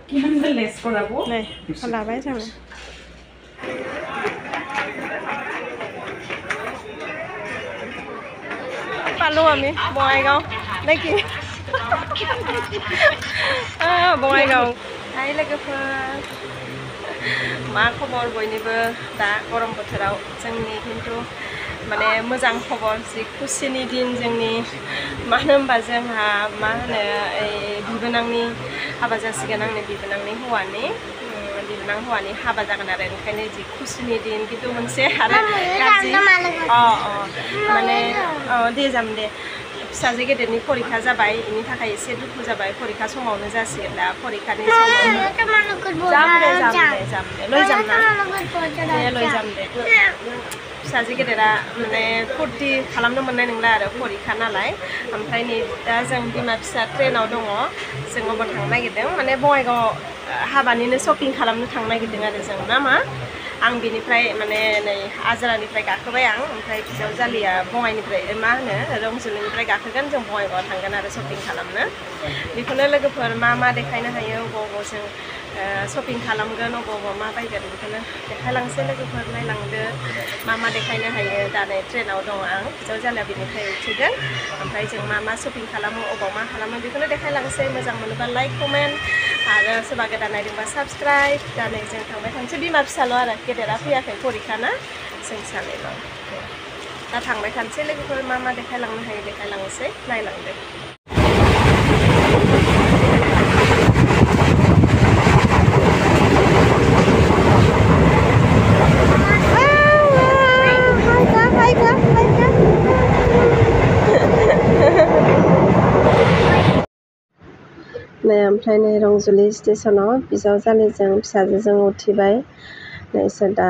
কিমান লেছ কৰাব নাই লাভাই যাম পালো আমি বঙাইগাঁও নেকি बङाइगाव हाय लोगोफोर मा खबर बयनिबो दा गरम बोथोराव जोंनि खिन्थु माने मोजां खबर जि खुसिनि दिन जोंनि मानो होनबा जोंहा मा होनो बिबोनांनि हाबा जासिगोन आंनि बिबोनांनि हौवानि हाबा जागोन आरो ओंखायनो जि खुसिनि दिन खिन्थु मोनसे आरो गाज्रि माने दे जाम दे फिसाजो गेदेरनि परिखा जाबाय इनि थाखाय एसे दुखु जाबाय परिखा समावनो जासिगोन दा परिखानि समाव जाम दे लय जाम ना दे लय जाम दे फिसाजो गेदेरा माने फुर्ति खालामनो मोननाय नंला आरो परिखा नालाय ओमफ्राय नै दा जों बिमा फिसा ट्रेनाव दङ जों अबाव थांनो नागिरदों माने बङाइगाव हाबानिनो शपिं खालामनो थांनो नागिरदों आरो जों ना मा आं बिनिफ्राय माने नै आजरानिफ्राय गाखोबाय आं ओमफ्राय बिजावजालिया बङाइनिफ्राय मा होनो रंजुलिनिफ्राय गाखोगोन जों बङाइगावआव थांगोन आरो शपिं खालामनो बेखौनो लोगोफोर मा देखायनो हायो अबाव जों शपिं खालामगोन अबाव मा बायगोन बेखौनो देखायलांसै लोगोफोर नायलांदो मा देखायनो हायो दा नै ट्रेनाव दङ आं बिजावजालिया बिनिफ्राय उथिगोन ओमफ्राय जों मा शपिं खालामो अबाव मा खालामो बेखौनो देखायलांसै मोजां मोनोबा लाइक कमेन्ट आरो सोरबा गोदान नायदोंबा साबस्क्राइब दा नै जों थांबाय थानोसै बिमा फिसाल' आरो गेदेरा फैयाखै परिखा ना जों सानैल' दा थांबाय थानोसै लोगोफोर मा देखायलांनो हायो देखायलांसै नायलांदो नै ओमफ्राय नै रंजुलि स्टेसनाव बिजावजालिजों फिसाजोजों उथिबाय नैसोर दा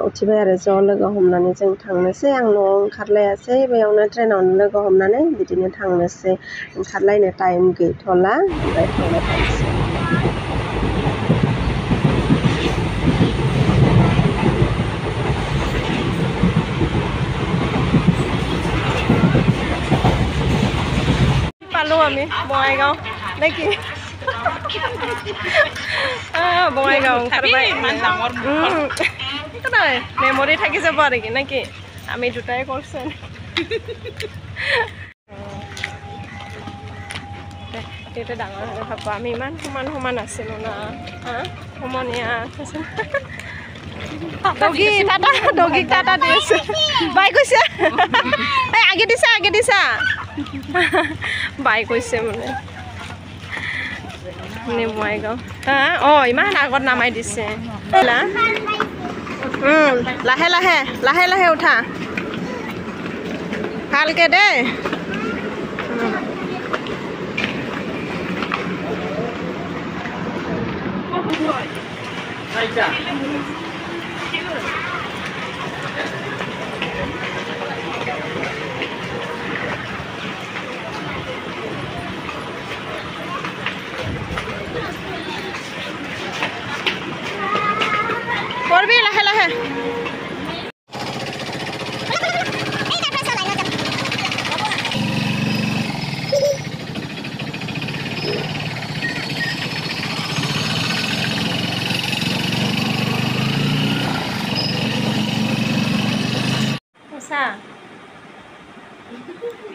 उथिबाय आरो ज' लोगो हमनानै जों थांनोसै आं न'आव ओंखारलायासै बेयावनो ट्रेनावनो लोगो हमनानै बिदिनो थांनोसै ओंखारलायनो टाइम गैथ'ला ओमफ्राय थांबाय थानोसै পালো আমি বঙাইগাঁও নেকি বঙাইগাঁও ওংखारबाय মেমৰি থাকি যাব আৰু কি নেকি আমি দুটাই কৰিছো এইটো ডাঙৰ হ'লে ভাবো আমি ইমান সমান আছিলো না সমনীয়া ডগিক টাটা দি আছো বাই কৈছে আগে দিছা বাই কৈছে মানে বঙাইগাঁও ইমান আগত নামাই দিছে লাহে উঠা ভালকে দেই করবি লাহে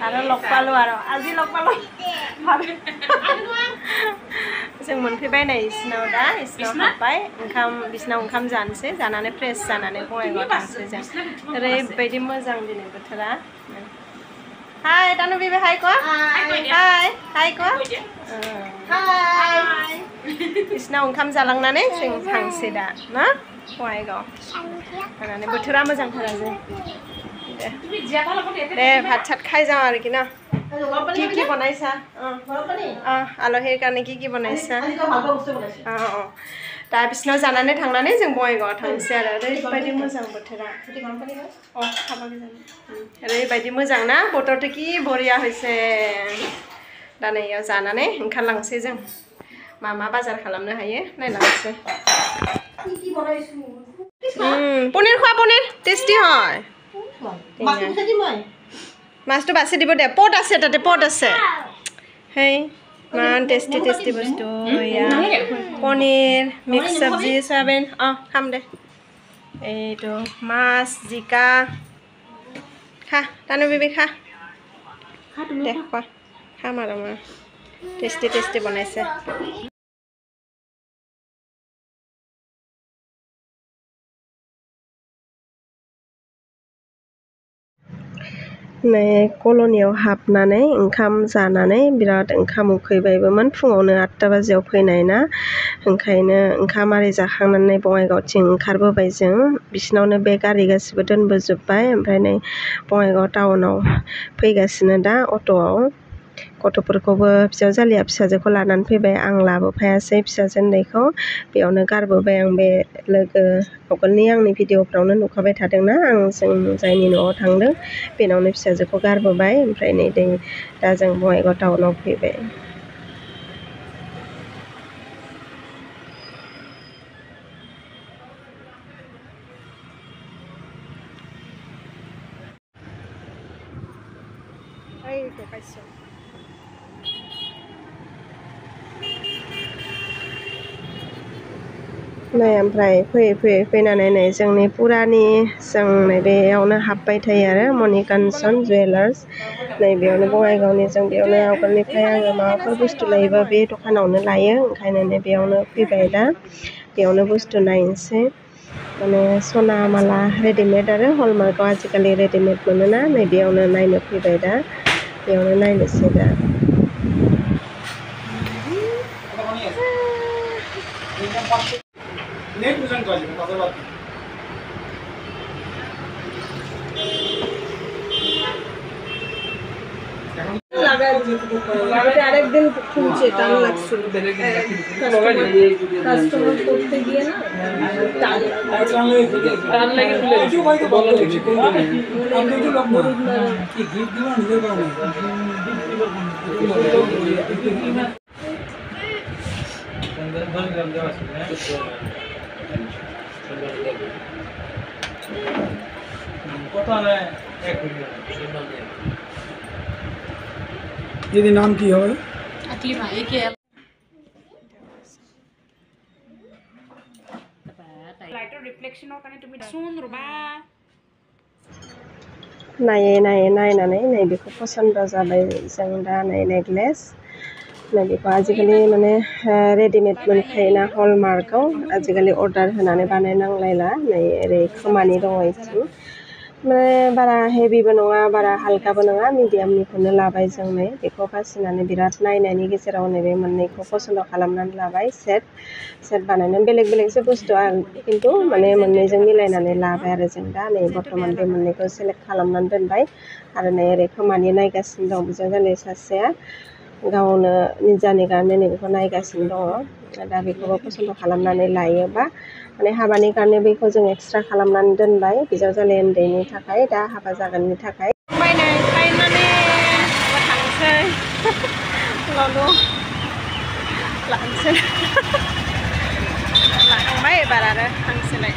आरो लग पालो आरो आजि लग पालो जों मोनफैबाय नै इसिनाव दा इसिनाव हाबबाय बिसिनाव ओंखाम जानोसै जानानै फ्रेस जानानै बङाइगाव थांसै जों ओरैबायदि मोजां दिनै बोथोरा हाय तानु बिबे हाय को हाय को हाय इसिनाव ओंखाम जालांनानै जों थांसै दा ना बङाइगाव थांनानै बोथोरा मोजांथार जों दे भात सात खाइ जाওঁ আৰু কি না কি বনাইছা আলহীৰ কাৰণে কি বনাইছা তাৰ বিছনাव জানানে थांनानै जों बङाइगावआव थांसै आरो ओरैबायदि मोजां बोथोरा ओरैबायदि मोजां ना बोथोरটো কি बरिया হৈছে दा नै याव जानानै ओंखारलांसै जों मा बाजार खालामनो हायो नायलांसै पनिर खा पनिर टेस्टी হয় মাছটো বাছি দিব দে পট আছে তাতে পট আছে হেই মান টেস্টি টেস্টি বস্তু ইয়া পনীৰ মিক্স সবজি সয়াবিন খাম দে এইটো মাছ জিকা খা তানু বিবি খা দে খোৱা খাম আৰু মই টেস্টি টেস্টি বনাইছে कल'नियाव हाबनानै ओंखाम जानानै बिराद ओंखाम उखैबायबोमोन फुङावनो 8टा बाजियाव फैनाय ना ओंखायनो ओंखाम आरि जाखांनानै बङाइगावथिं ओंखारबोबाय जों बिसिनावनो बे गारि गासिबो दोनबोजोब्बाय ओमफ्राय नै बङाइगाव टाउनाव फैगासिनो दा अट'आव गथ'फोरखौबो फिसाज्लाया फिसाजोखौ लानानै फैबाय आं लाबोफायासै फिसाजो उन्दैखौ बेयावनो गारबोबाय आं बे लोगो आगोलनि आंनि भिडिअफ्रावनो नुखाबाय थादोंना आं जों जायनि न'आव थांदों बेनावनो फिसाजोखौ गारबोबाय ओमफ्राय नै दा जों बङाइगाव टाउनाव फैबाय नै ओमफ्राय फैनानै नै जोंनि पुरानि जों नैबेयावनो हाबबाय थायो आरो मणिकान्चन जुवेलार्स नैबेयावनो बङाइगावनि जों बेयावनो आवगोलनिफ्राय आङो माबाफोर बुस्थु लायोबा बे दखानावनो लायो ओंखायनो नै बेयावनो फैबाय दा बेयावनो बुस्थु नायनोसै माने सना माला रेडिमेड आरो हलमार्कआव आजिखालि रेडिमेड मोनोना नै बेयावनो नायनो फैबाय दा बेयावनो नायनोसै दा আরেকদিন খুলছে টান লাগছিল কাস্টমার করতে গিয়ে না টান লাগে दीदी नाम की है अकली भाई के लाइटर रिफ्लेक्शन होने तुम्हें सुन रुबा नायनानै नै बेखौ पसन्द जाबाय जों दा नै नेकलेस नै बेखौ आजिखालि माने रेडिमेड मोनखायोना हलमार्कआव आजिखालि अर्डार होनानै बानायनांलायला नै ओरै खोमानि दङ इथिं माने बारा हेभिबो नङा बारा हालकाबो नङा मिडियामनिखौनो लाबाय जों नै बेखौ बासिनानै बिराद नायनायनि गेजेराव नैबे मोननैखौ पसन्द खालामनानै लाबाय सेट बानायनानै बेलेग बेलेगसो बुस्थुआ खिन्थु माने मोननैजों मिलायनानै लाबाय आरो जों दा नै बर्थमान बे मोननैखौ सेलेक्ट खालामनानै दोनबाय आरो नै ओरै खोमानि नायगासिनो दं बिजावजालि सासेया गावनो निजानि गारनो नैबेखौ नायगासिनो दङ दा बेखौबो पसन्द खालामनानै लायोबा माने हाबानि गारनो बेखौ जों एक्सट्रा खालामनानै दोनबाय बिजावजालि उन्दैनि थाखाय दा हाबा जागोननि थाखाय बायनानै थांसै लांसै लांबाय एबार आरो थांसैलाय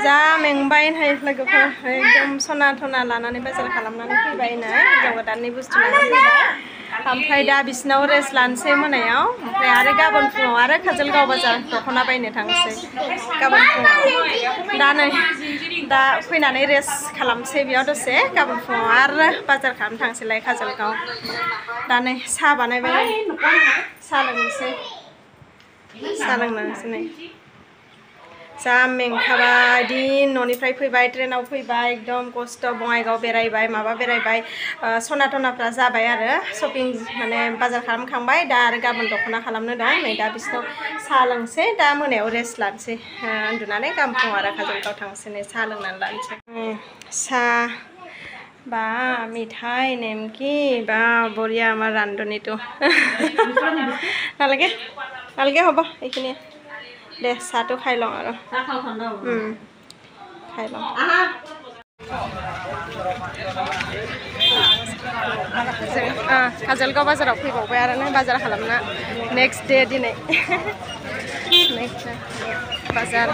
जा मेंबाय नाय लोगोफोर एकदम सना थना लानानै बाजार खालामनानै फैबाय नै हिनजाव गोदाननि बुस्थु लानानै फैबाय ओमफ्राय दा बिसिनाव रेस्ट लानोसै मोनायाव ओमफ्राय आरो गाबोन फुङाव आरो काजलगाव बाजार दख'ना बायनो थांसै गाबोन फुङाव दा फैनानै रेस्ट खालामसै बेयाव दसे गाबोन फुङाव आरो बाजार खालामनो थांसैलाय काजलगाव दा नै साहा बानायबाय साहा लोंनोसै नै जा मेंखाबाय दिन न'निफ्राय फैबाय ट्रेनाव फैबाय एकदम खस्थ' बङाइगाव बेरायबाय माबा बेरायबाय सना थनाफ्रा जाबाय आरो शपिं माने बाजार खालामखांबाय दा आरो गाबोन दख'ना खालामनो दं नै दा बिसिनाव साहा लोंसै दा मोनायाव रेस्ट लानोसै उन्दुनानै गाबोन फुङाव आरो काजलगाव थांसै नै साहा लोंनानै लानोसै साहा বা মিঠাই নেমকি বা বঢ়িয়া আমাৰ ৰান্ধনীটো নালাগে হ'ব এইখিনিয়ে দে চাহটো খাই লওঁ আৰু খাই লওঁ काजलगाव बाजाराव फैबावबाय आरो बाजार खालामना नेक्स्ट डे दिनै नेक्स्ट बाजार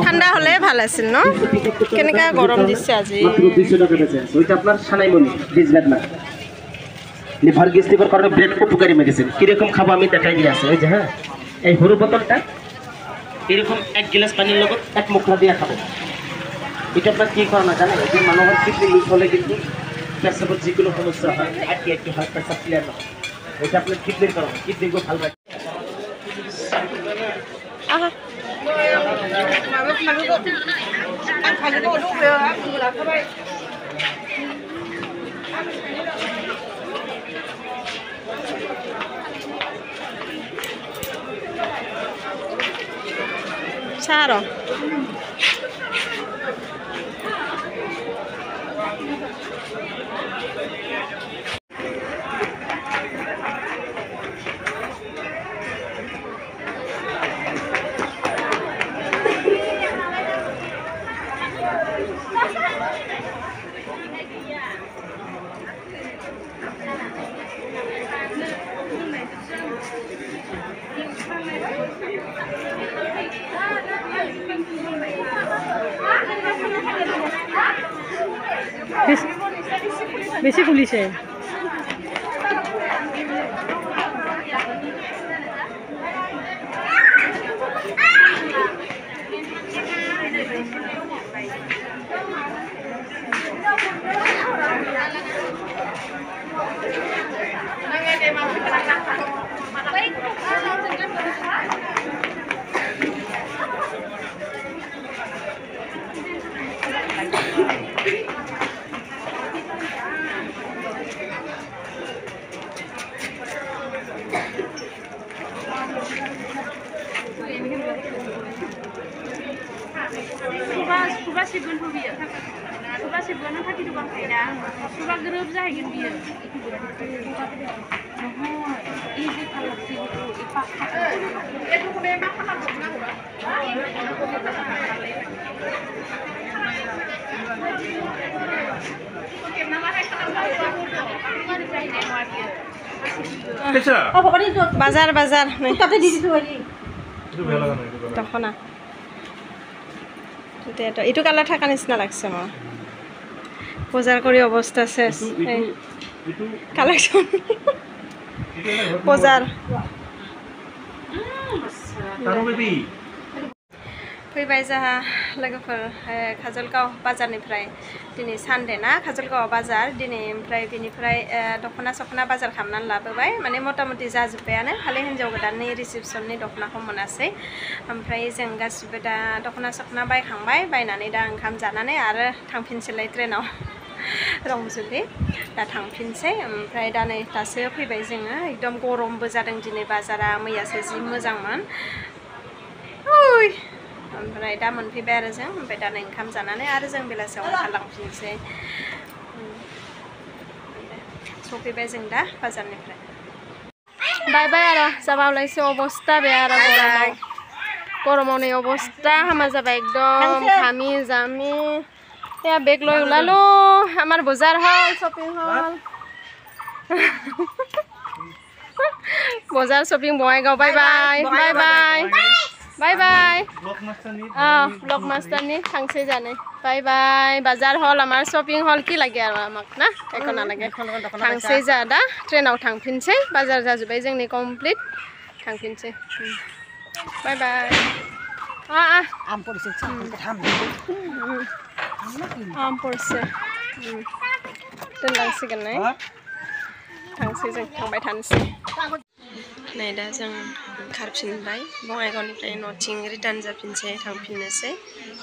ঠান্ডা হলে ভাল আছিল ন কেনেকা গরম দিছে আজি মাত্র 200 টাকা দিয়েছে ওইটা আপনার সানাইমনি ডিজবেট না লিভার গ্যাস লিভার কারণে ব্রেড উপকারী মেডিসিন কি রকম খাবো আমি দেখাই দিয়ে আছে ওই যে হ্যাঁ এই হরু বোতলটা এরকম 1 গ্লাস পানির লগত এক মুখলা দিয়ে খাবো এটা আপনার কি করে না জানেন এই যে মানুষের কিডনি লুজ হলে কিন্তু পেশাবের যে কোনো সমস্যা হয় একটু হার্ট প্রেসার ক্লিয়ার হয় এটা আপনার কিডনির কারণে কিডনিকে ভালো রাখে আহা Charo. বেশি পুলিশে Suba sibun biyo. Suba sibun na pati dubang kaida. Suba grup zahin biyo. Easy kalau sih ipak. Itu kuda yang apa nak buat? বাজার বাজার তখন এইটো কালার থাকা নিচিনা লাগছে মোৰ বজাৰ কৰি অৱস্থা শেষ কালেকশ্যন বজাৰ फैबाय जोंहा लोगोफोर काजलगाव बाजारनिफ्राय दिनै सानडे ना काजलगाव बाजार दिनै ओमफ्राय बिनिफ्राय दख'ना सखना बाजार खालामनानै लाबोबाय माने मटामटि जाजोब्बायानो खालि हिन्जाव गोदाननि रिसेपसननि दख'नाखौ मोनासै ओमफ्राय जों गासिबो दा दख'ना सखना बायखांबाय बायनानै दा ओंखाम जानानै आरो थांफिनसैलाय ट्रेनाव रंजुलि दा थांफिनसै ओमफ्राय दा नै दासो फैबाय जोङो एकदम गरमबो जादों दिनै बाजारा मैयासो जि मोजांमोन ओइ ओमफ्राय दा मोनफैबाय आरो जों ओमफ्राय दा नै ओंखाम जानानै आरो जों बेलासियाव ओंखारलांफिनसै सफैबाय जों दा बाजारनिफ्राय बायबाय आरो जाबावलायसै अबस्था बे आरो गरमाव नै अबस्था हामा जाबाय एकदम घामी जामी या बेग লৈ ওলালো আমাৰ বজাৰ হল শপিং হল বজাৰ shopping Bongaigaon bye bye bye bye bye bye blog मास्टारनि थांसै जाने बाय बाय बाजार हल आमार शपिं हल की लागे आरो आमाक ना एको ना लागे थांसै जा दा ट्रेनाव थांफिनसै बाजार जाजोब्बाय जोंनि कमप्लिट थांफिनसै बाय बाय आम पड़से आम पड़से दोनलांसिगोन नै थांसै जों थांबाय थानोसै नै दा जों ओंखारफिनबाय बङाइगावनिफ्राय न'थिं रिटार्न जाफिनसै थांफिननोसै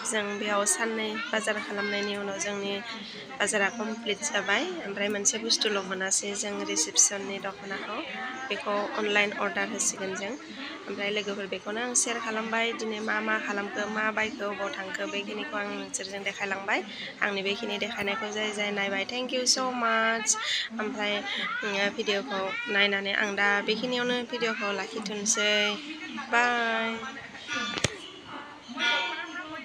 जों बेयाव साननै बाजार खालामनायनि उनाव जोंनि बाजारा कमप्लिट जाबाय ओमफ्राय मोनसे बुस्थुल' मोनासै जों रिसेपसननि दख'नाखौ बेखौ अनलाइन अर्डार होसिगोन जों ओमफ्राय लोगोफोर बेखौनो आं शेयार खालामबाय दिनै मा खालामखो मा बायखो अबाव थांखो बेखिनिखौ आं नोंसोरजों देखायलांबाय आंनि बेखिनि देखायनायखौ जाय नायबाय थेंक इउ स' माच ओमफ्राय भिडिअखौ नायनानै आं दा बेखिनियावनो भिडिअखौ लाखिथ'नोसै बाय